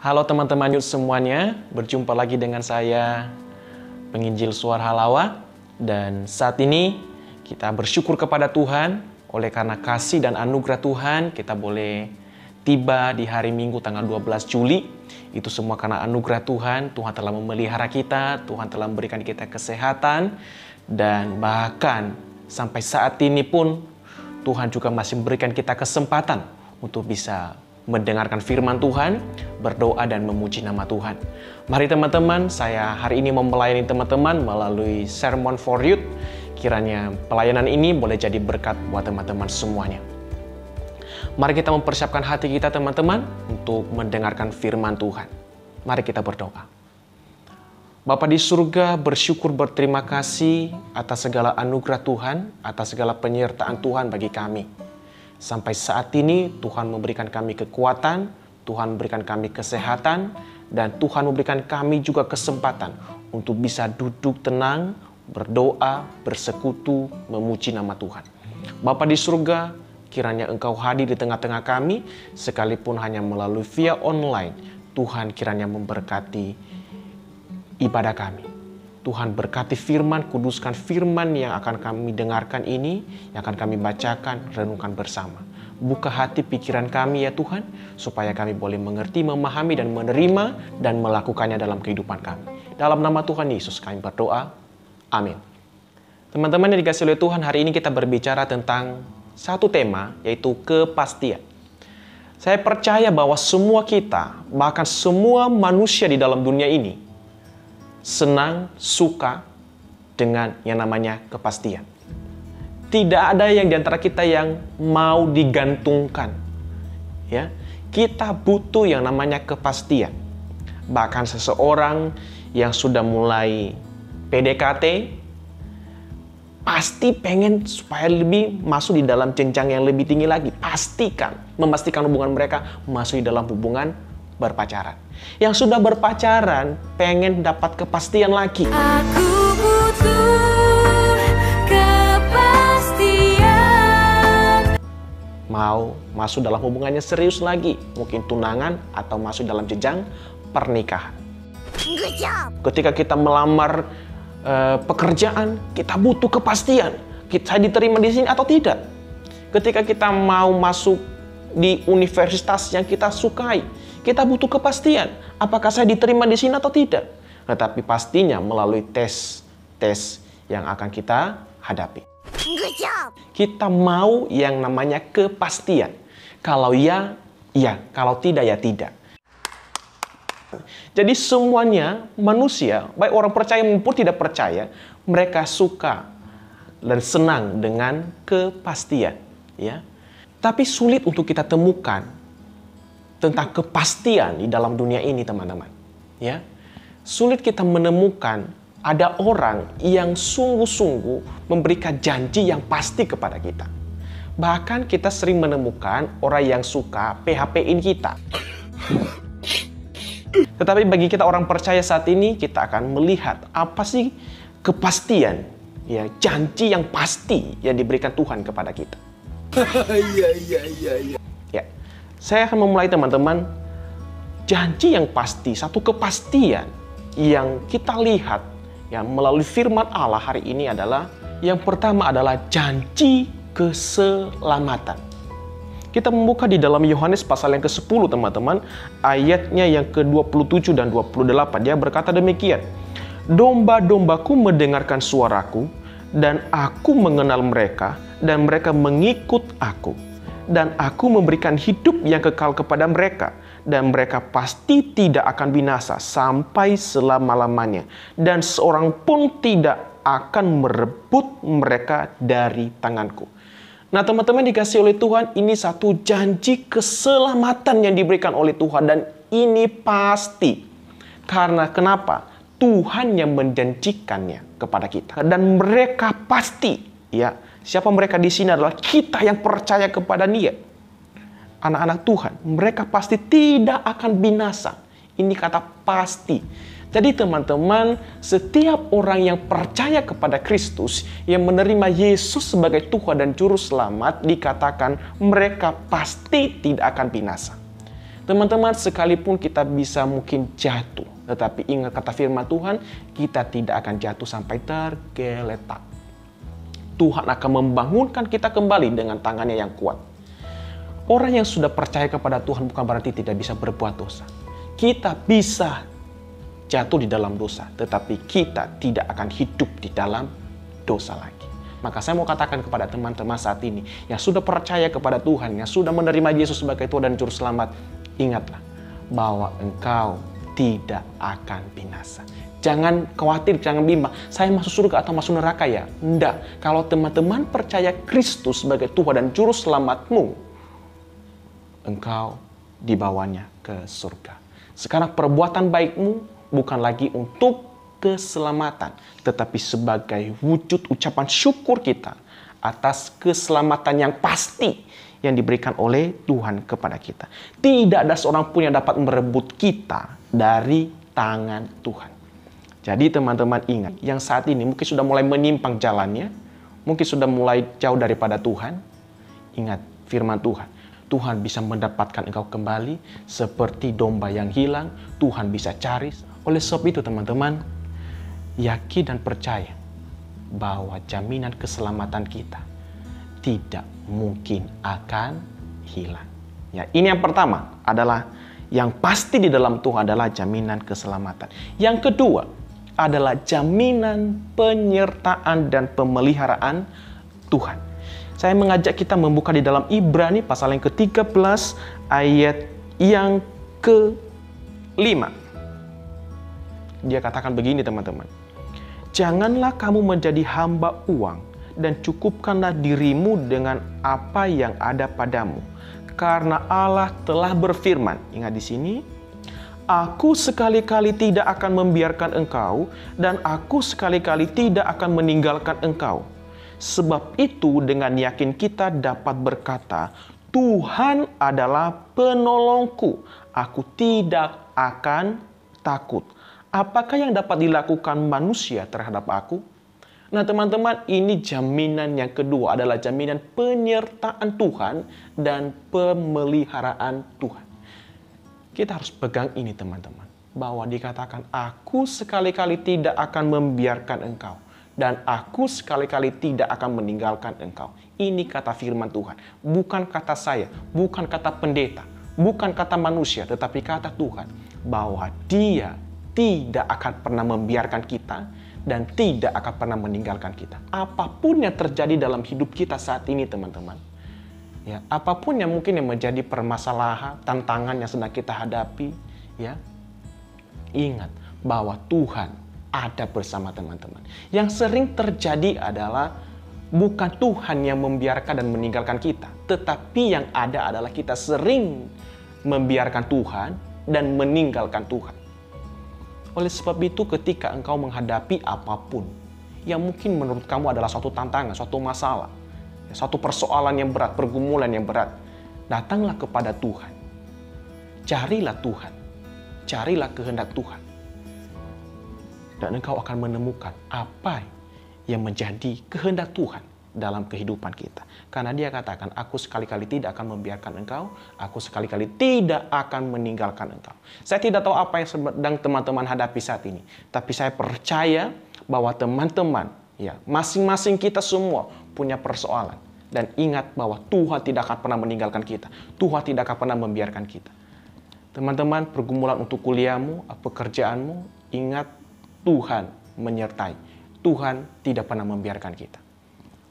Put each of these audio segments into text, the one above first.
Halo teman-teman Yud semuanya, berjumpa lagi dengan saya, penginjil Suara Halawa. Dan saat ini kita bersyukur kepada Tuhan, oleh karena kasih dan anugerah Tuhan, kita boleh tiba di hari Minggu tanggal 12 Juli. Itu semua karena anugerah Tuhan, Tuhan telah memelihara kita, Tuhan telah memberikan kita kesehatan, dan bahkan sampai saat ini pun Tuhan juga masih memberikan kita kesempatan untuk bisa mendengarkan firman Tuhan, berdoa dan memuji nama Tuhan. Mari teman-teman, saya hari ini mau melayani teman-teman melalui Sermon for Youth. Kiranya pelayanan ini boleh jadi berkat buat teman-teman semuanya. Mari kita mempersiapkan hati kita teman-teman untuk mendengarkan firman Tuhan. Mari kita berdoa. Bapa di surga, bersyukur berterima kasih atas segala anugerah Tuhan, atas segala penyertaan Tuhan bagi kami. Sampai saat ini Tuhan memberikan kami kekuatan, Tuhan memberikan kami kesehatan, dan Tuhan memberikan kami juga kesempatan untuk bisa duduk tenang, berdoa, bersekutu, memuji nama Tuhan. Bapa di surga, kiranya Engkau hadir di tengah-tengah kami, sekalipun hanya melalui via online. Tuhan kiranya memberkati ibadah kami. Tuhan berkati firman, kuduskan firman yang akan kami dengarkan ini, yang akan kami bacakan, renungkan bersama. Buka hati pikiran kami ya Tuhan, supaya kami boleh mengerti, memahami, dan menerima, dan melakukannya dalam kehidupan kami. Dalam nama Tuhan Yesus kami berdoa. Amin. Teman-teman yang dikasihi oleh Tuhan, hari ini kita berbicara tentang satu tema, yaitu kepastian. Saya percaya bahwa semua kita, bahkan semua manusia di dalam dunia ini, senang, suka dengan yang namanya kepastian. Tidak ada yang diantara kita yang mau digantungkan. Ya, kita butuh yang namanya kepastian. Bahkan seseorang yang sudah mulai PDKT, pasti pengen supaya lebih masuk di dalam jenjang yang lebih tinggi lagi. Memastikan hubungan mereka masuk di dalam hubungan berpacaran. Yang sudah berpacaran pengen dapat kepastian lagi. Aku butuh kepastian. Mau masuk dalam hubungannya serius lagi, mungkin tunangan atau masuk dalam jenjang pernikahan. Good job. Ketika kita melamar pekerjaan, kita butuh kepastian. Saya diterima di sini atau tidak? Ketika kita mau masuk di universitas yang kita sukai, kita butuh kepastian, apakah saya diterima di sini atau tidak. Tetapi pastinya melalui tes yang akan kita hadapi. Good job. Kita mau yang namanya kepastian. Kalau ya, ya. Kalau tidak, ya tidak. Jadi semuanya manusia, baik orang percaya maupun tidak percaya, mereka suka dan senang dengan kepastian. Ya. Tapi sulit untuk kita temukan tentang kepastian di dalam dunia ini, teman-teman. Ya, sulit kita menemukan ada orang yang sungguh-sungguh memberikan janji yang pasti kepada kita. Bahkan kita sering menemukan orang yang suka PHP-in kita. Tetapi bagi kita orang percaya saat ini, kita akan melihat apa sih kepastian, ya, janji yang pasti yang diberikan Tuhan kepada kita. Ya. Saya akan memulai teman-teman, janji yang pasti, satu kepastian yang kita lihat ya melalui firman Allah hari ini adalah, yang pertama adalah janji keselamatan. Kita membuka di dalam Yohanes pasal yang ke-10 teman-teman, ayatnya yang ke-27 dan 28. Dia berkata demikian, "Domba-dombaku mendengarkan suaraku, dan aku mengenal mereka, dan mereka mengikut aku. Dan aku memberikan hidup yang kekal kepada mereka, dan mereka pasti tidak akan binasa sampai selama-lamanya, dan seorang pun tidak akan merebut mereka dari tanganku." Nah teman-teman dikasih oleh Tuhan, ini satu janji keselamatan yang diberikan oleh Tuhan, dan ini pasti. Karena kenapa? Tuhan yang menjanjikannya kepada kita, dan mereka pasti, ya. Siapa mereka di sini adalah kita yang percaya kepada Dia. Anak-anak Tuhan, mereka pasti tidak akan binasa. Ini kata pasti. Jadi teman-teman, setiap orang yang percaya kepada Kristus, yang menerima Yesus sebagai Tuhan dan Juru Selamat, dikatakan mereka pasti tidak akan binasa. Teman-teman, sekalipun kita bisa mungkin jatuh, tetapi ingat kata firman Tuhan, kita tidak akan jatuh sampai tergeletak. Tuhan akan membangunkan kita kembali dengan tangannya yang kuat. Orang yang sudah percaya kepada Tuhan bukan berarti tidak bisa berbuat dosa. Kita bisa jatuh di dalam dosa, tetapi kita tidak akan hidup di dalam dosa lagi. Maka saya mau katakan kepada teman-teman saat ini yang sudah percaya kepada Tuhan, yang sudah menerima Yesus sebagai Tuhan dan Juru Selamat, ingatlah bahwa engkau tidak akan binasa. Jangan khawatir, jangan bimbang. Saya masuk surga atau masuk neraka ya? Enggak. Kalau teman-teman percaya Kristus sebagai Tuhan dan Juru Selamatmu, engkau dibawanya ke surga. Sekarang perbuatan baikmu bukan lagi untuk keselamatan, tetapi sebagai wujud ucapan syukur kita atas keselamatan yang pasti yang diberikan oleh Tuhan kepada kita. Tidak ada seorang pun yang dapat merebut kita dari tangan Tuhan. Jadi teman-teman ingat, yang saat ini mungkin sudah mulai menyimpang jalannya, mungkin sudah mulai jauh daripada Tuhan, ingat firman Tuhan. Tuhan bisa mendapatkan engkau kembali seperti domba yang hilang. Tuhan bisa cari. Oleh sebab itu teman-teman, yakin dan percaya bahwa jaminan keselamatan kita tidak mungkin akan hilang. Ya, ini yang pertama adalah yang pasti di dalam Tuhan adalah jaminan keselamatan. Yang kedua adalah jaminan penyertaan dan pemeliharaan Tuhan. Saya mengajak kita membuka di dalam Ibrani pasal yang ke-13 ayat yang ke-5. Dia katakan begini teman-teman. Janganlah kamu menjadi hamba uang dan cukupkanlah dirimu dengan apa yang ada padamu. Karena Allah telah berfirman, ingat di sini, Aku sekali-kali tidak akan membiarkan engkau dan aku sekali-kali tidak akan meninggalkan engkau. Sebab itu dengan yakin kita dapat berkata, Tuhan adalah penolongku, aku tidak akan takut. Apakah yang dapat dilakukan manusia terhadap aku? Nah teman-teman, ini jaminan yang kedua adalah jaminan penyertaan Tuhan dan pemeliharaan Tuhan. Kita harus pegang ini teman-teman, bahwa dikatakan aku sekali-kali tidak akan membiarkan engkau dan aku sekali-kali tidak akan meninggalkan engkau. Ini kata firman Tuhan, bukan kata saya, bukan kata pendeta, bukan kata manusia, tetapi kata Tuhan, bahwa Dia tidak akan pernah membiarkan kita dan tidak akan pernah meninggalkan kita. Apapun yang terjadi dalam hidup kita saat ini teman-teman, ya, apapun yang mungkin yang menjadi permasalahan, tantangan yang sedang kita hadapi, ya, ingat bahwa Tuhan ada bersama teman-teman. Yang sering terjadi adalah bukan Tuhan yang membiarkan dan meninggalkan kita, tetapi yang ada adalah kita sering membiarkan Tuhan dan meninggalkan Tuhan. Oleh sebab itu ketika engkau menghadapi apapun yang mungkin menurut kamu adalah suatu tantangan, suatu masalah, suatu persoalan yang berat, pergumulan yang berat, datanglah kepada Tuhan. Carilah Tuhan. Carilah kehendak Tuhan. Dan engkau akan menemukan apa yang menjadi kehendak Tuhan dalam kehidupan kita. Karena Dia katakan, aku sekali-kali tidak akan membiarkan engkau, aku sekali-kali tidak akan meninggalkan engkau. Saya tidak tahu apa yang sedang teman-teman hadapi saat ini, tapi saya percaya bahwa teman-teman, ya, masing-masing kita semua punya persoalan. Dan ingat bahwa Tuhan tidak akan pernah meninggalkan kita. Tuhan tidak akan pernah membiarkan kita. Teman-teman, pergumulan untuk kuliahmu, pekerjaanmu, ingat Tuhan menyertai. Tuhan tidak pernah membiarkan kita.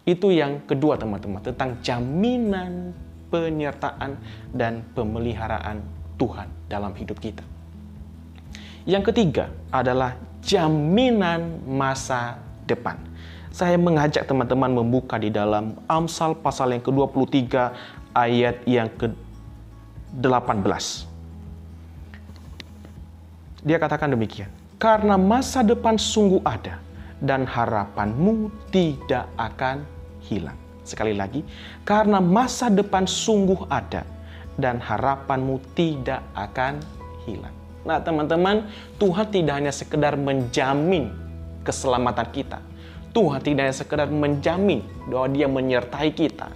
Itu yang kedua teman-teman, tentang jaminan penyertaan dan pemeliharaan Tuhan dalam hidup kita. Yang ketiga adalah jaminan masa depan. Saya mengajak teman-teman membuka di dalam Amsal pasal yang ke-23 ayat yang ke-18. Dia katakan demikian, karena masa depan sungguh ada dan harapanmu tidak akan hilang. Sekali lagi, karena masa depan sungguh ada dan harapanmu tidak akan hilang. Nah teman-teman, Tuhan tidak hanya sekedar menjamin keselamatan kita. Tuhan tidak hanya sekedar menjamin bahwa Dia menyertai kita,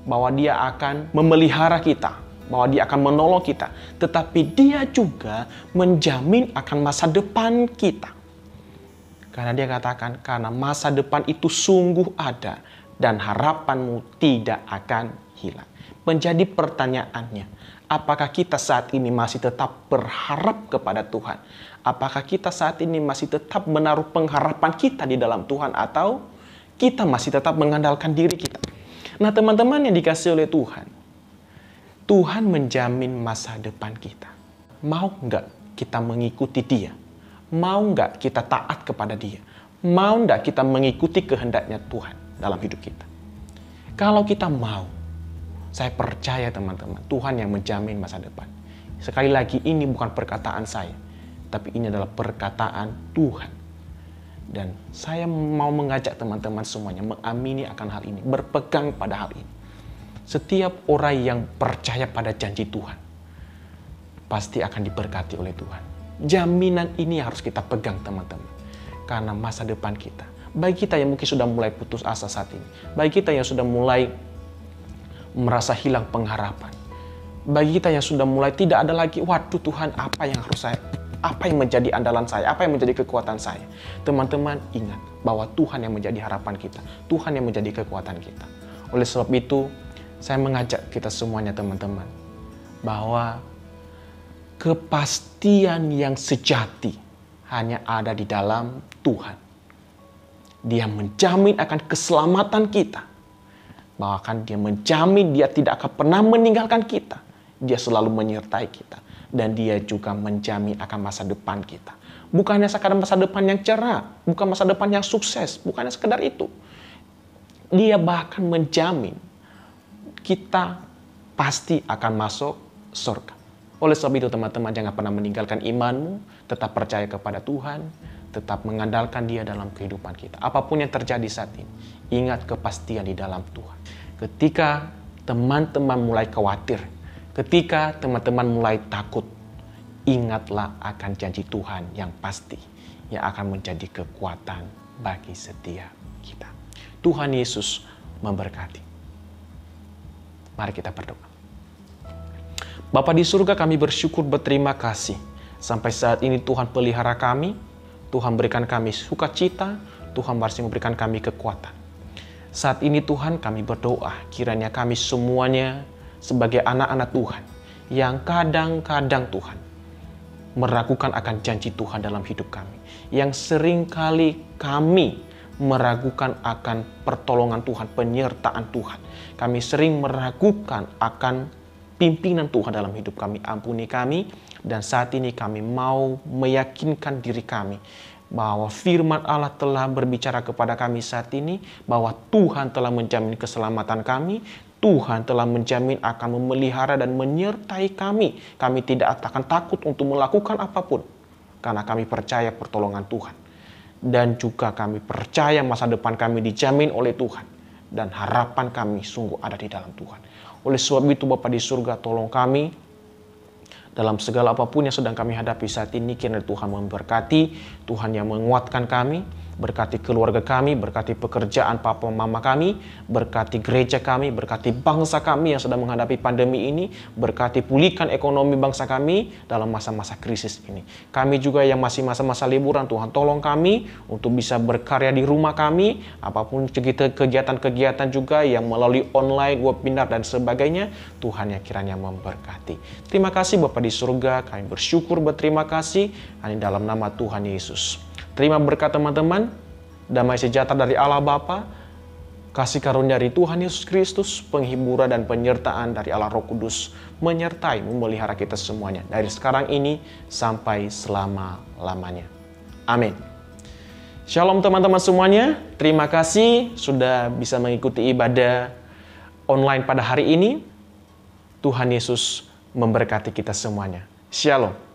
bahwa Dia akan memelihara kita, bahwa Dia akan menolong kita, tetapi Dia juga menjamin akan masa depan kita. Karena Dia katakan, karena masa depan itu sungguh ada dan harapanmu tidak akan hilang. Menjadi pertanyaannya, apakah kita saat ini masih tetap berharap kepada Tuhan? Apakah kita saat ini masih tetap menaruh pengharapan kita di dalam Tuhan, atau kita masih tetap mengandalkan diri kita? Nah, teman-teman yang dikasih oleh Tuhan, Tuhan menjamin masa depan kita. Mau nggak kita mengikuti Dia? Mau nggak kita taat kepada Dia? Mau nggak kita mengikuti kehendaknya Tuhan dalam hidup kita? Kalau kita mau, saya percaya teman-teman, Tuhan yang menjamin masa depan. Sekali lagi, ini bukan perkataan saya, tapi ini adalah perkataan Tuhan. Dan saya mau mengajak teman-teman semuanya mengamini akan hal ini, berpegang pada hal ini. Setiap orang yang percaya pada janji Tuhan, pasti akan diberkati oleh Tuhan. Jaminan ini harus kita pegang teman-teman. Karena masa depan kita, bagi kita yang mungkin sudah mulai putus asa saat ini, bagi kita yang sudah mulai merasa hilang pengharapan, bagi kita yang sudah mulai tidak ada lagi, waduh Tuhan, apa yang menjadi andalan saya, apa yang menjadi kekuatan saya. Teman-teman ingat bahwa Tuhan yang menjadi harapan kita, Tuhan yang menjadi kekuatan kita. Oleh sebab itu, saya mengajak kita semuanya teman-teman, bahwa kepastian yang sejati hanya ada di dalam Tuhan. Dia menjamin akan keselamatan kita. Bahkan Dia menjamin Dia tidak akan pernah meninggalkan kita. Dia selalu menyertai kita. Dan Dia juga menjamin akan masa depan kita. Bukan hanya sekadar masa depan yang cerah, bukan masa depan yang sukses, bukan hanya sekedar itu. Dia bahkan menjamin kita pasti akan masuk surga. Oleh sebab itu teman-teman, jangan pernah meninggalkan imanmu, tetap percaya kepada Tuhan, tetap mengandalkan Dia dalam kehidupan kita. Apapun yang terjadi saat ini, ingat kepastian di dalam Tuhan. Ketika teman-teman mulai khawatir, ketika teman-teman mulai takut, ingatlah akan janji Tuhan yang pasti, yang akan menjadi kekuatan bagi setiap kita. Tuhan Yesus memberkati. Mari kita berdoa. Bapa di surga, kami bersyukur, berterima kasih. Sampai saat ini Tuhan pelihara kami, Tuhan berikan kami sukacita, Tuhan masih memberikan kami kekuatan. Saat ini Tuhan kami berdoa, kiranya kami semuanya sebagai anak-anak Tuhan yang kadang-kadang Tuhan meragukan akan janji Tuhan dalam hidup kami, yang seringkali kami meragukan akan pertolongan Tuhan, penyertaan Tuhan. Kami sering meragukan akan pimpinan Tuhan dalam hidup kami. Ampuni kami, dan saat ini kami mau meyakinkan diri kami bahwa firman Allah telah berbicara kepada kami saat ini, bahwa Tuhan telah menjamin keselamatan kami, Tuhan telah menjamin akan memelihara dan menyertai kami. Kami tidak akan takut untuk melakukan apapun, karena kami percaya pertolongan Tuhan. Dan juga kami percaya masa depan kami dijamin oleh Tuhan, dan harapan kami sungguh ada di dalam Tuhan. Oleh sebab itu Bapa di surga, tolong kami dalam segala apapun yang sedang kami hadapi saat ini. Kiranya Tuhan memberkati, Tuhan yang menguatkan kami, berkati keluarga kami, berkati pekerjaan papa mama kami, berkati gereja kami, berkati bangsa kami yang sedang menghadapi pandemi ini, berkati pulihkan ekonomi bangsa kami dalam masa-masa krisis ini. Kami juga yang masih masa-masa liburan, Tuhan tolong kami untuk bisa berkarya di rumah kami, apapun kegiatan-kegiatan juga yang melalui online, webinar dan sebagainya, Tuhan yang kiranya memberkati. Terima kasih Bapa di surga, kami bersyukur, berterima kasih hanya dalam nama Tuhan Yesus. Terima berkat teman-teman, damai sejahtera dari Allah Bapa, kasih karunia dari Tuhan Yesus Kristus, penghiburan dan penyertaan dari Allah Roh Kudus, menyertai, memelihara kita semuanya, dari sekarang ini sampai selama-lamanya. Amin. Shalom teman-teman semuanya, terima kasih sudah bisa mengikuti ibadah online pada hari ini. Tuhan Yesus memberkati kita semuanya. Shalom.